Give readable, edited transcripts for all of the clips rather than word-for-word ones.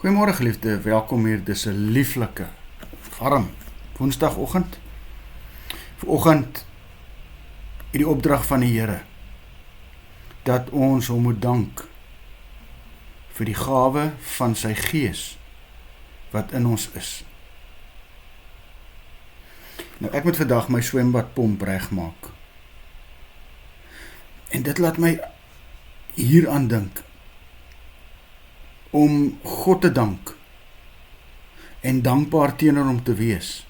Goeiemôre geliefde, welkom hier, dis 'n lieflike, warm woensdagoggend. Vanoggend het die opdrag van die Here, dat ons hom moet dank, vir die gawe van sy Gees, wat in ons is. Nou ek moet vandag my swembadpomp regmaak. En dit laat my hieraan dink, om God te dank en dankbaar teenoor hom te wees,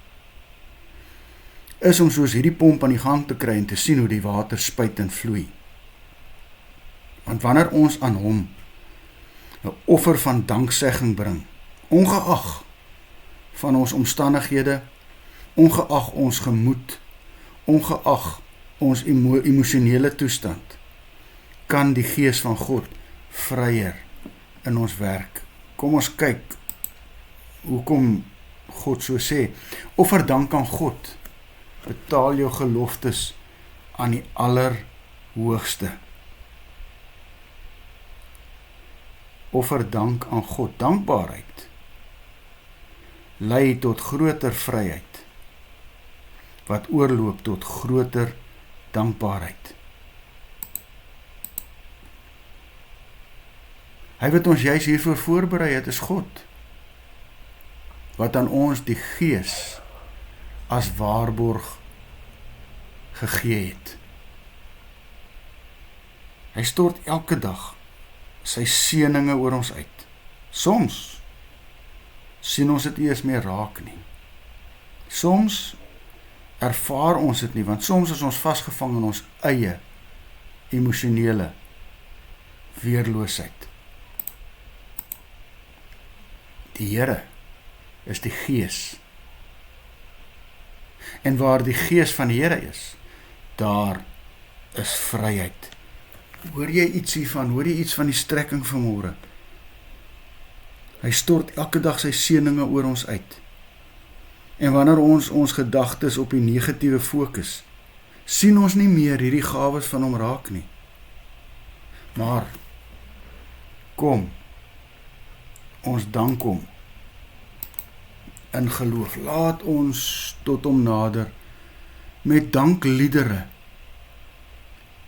is om soos hierdie pomp aan die gang te kry en te sien hoe die water spuit en vloei. Want wanneer ons aan hom 'n offer van danksegging bring, ongeag van ons omstandighede, ongeag ons gemoed, ongeag ons emosionele toestand, kan die Gees van God vryer in ons werk. Kom ons kyk hoekom God so sê, offer dank aan God, betaal jou geloftes aan die Allerhoogste. Offer dank aan God, dankbaarheid lei tot groter vryheid, wat oorloop tot groter dankbaarheid. Hy wat ons juis hiervoor voorberei het, is God, wat aan ons die Gees as waarborg gegee het. Hy stort elke dag sy seëninge oor ons uit. Soms sien ons dit nie eens meer raak nie. Soms ervaar ons dit nie, want soms is ons vasgevang in ons eie emosionele weerloosheid. Die Here is die Gees. En waar die Gees van die Here is, daar is vryheid. Hoor jy iets hiervan? Hoor jy iets van die strekking vanmôre? Hy stort elke dag sy seëninge oor ons uit. En wanneer ons gedagtes op die negatiewe fokus, sien ons nie meer hierdie gawes van hom raak nie. Maar kom, ons dank hom in geloof. Laat ons tot hom nader met dankliedere,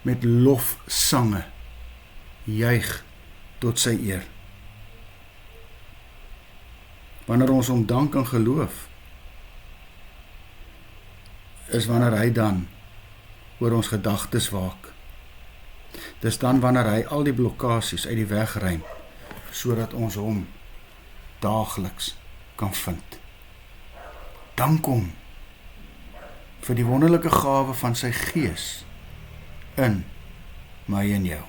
met lofsange, juig tot sy eer. Wanneer ons hom dank in geloof, is wanneer hy dan oor ons gedagtes waak. Dis dan wanneer hy al die blokkades uit die weg ruim, sodat ons hom daagliks kan vind. Dank hom vir die wonderlike gawe van sy Gees in my en jou.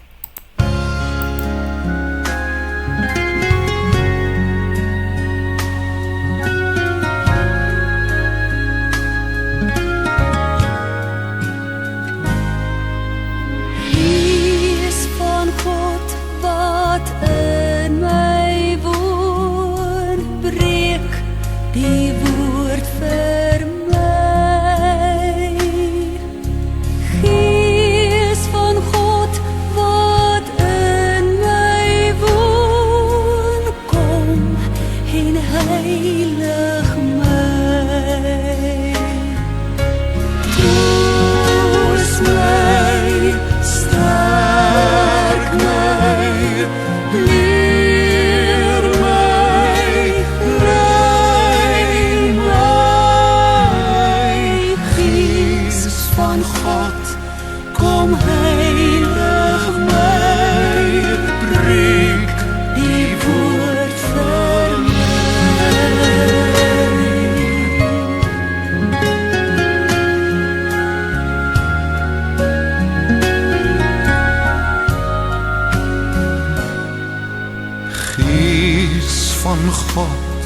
Gees van God wat in my woon, breek die woord vir my. Gees van God wat in my woon, kom en heilig my. Troos my, sterk my, leer my, lei my. Gees van God, kom heilig my, breek die woord vir my. Gees van God,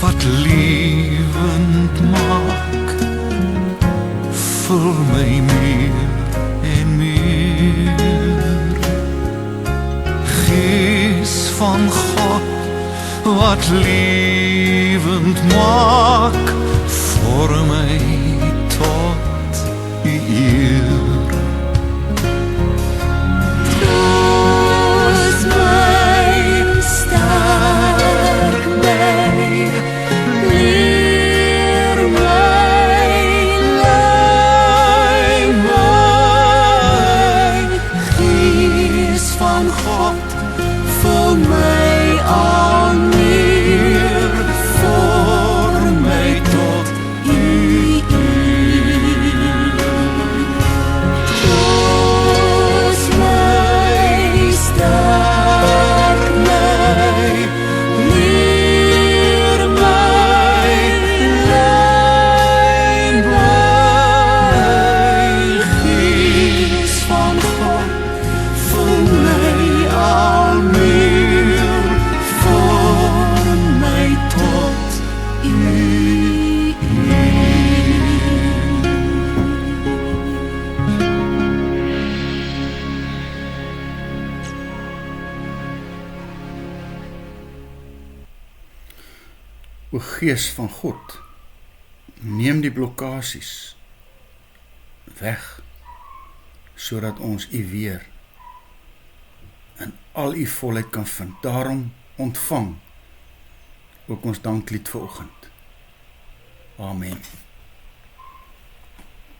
wat lewend maak, vul my meer en meer. Gees van God, wat lewend maak, vorm my tot die eer. Troos my, sterk O Gees van God, neem die blokkasies weg, sodat ons U weer in al U volheid kan vind. Daarom ontvang ook ons danklied vanoggend. Amen.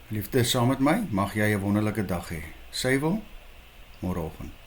Liefde, saam met my, mag jy 'n wonderlike dag hê. Sy wil, môreoggend.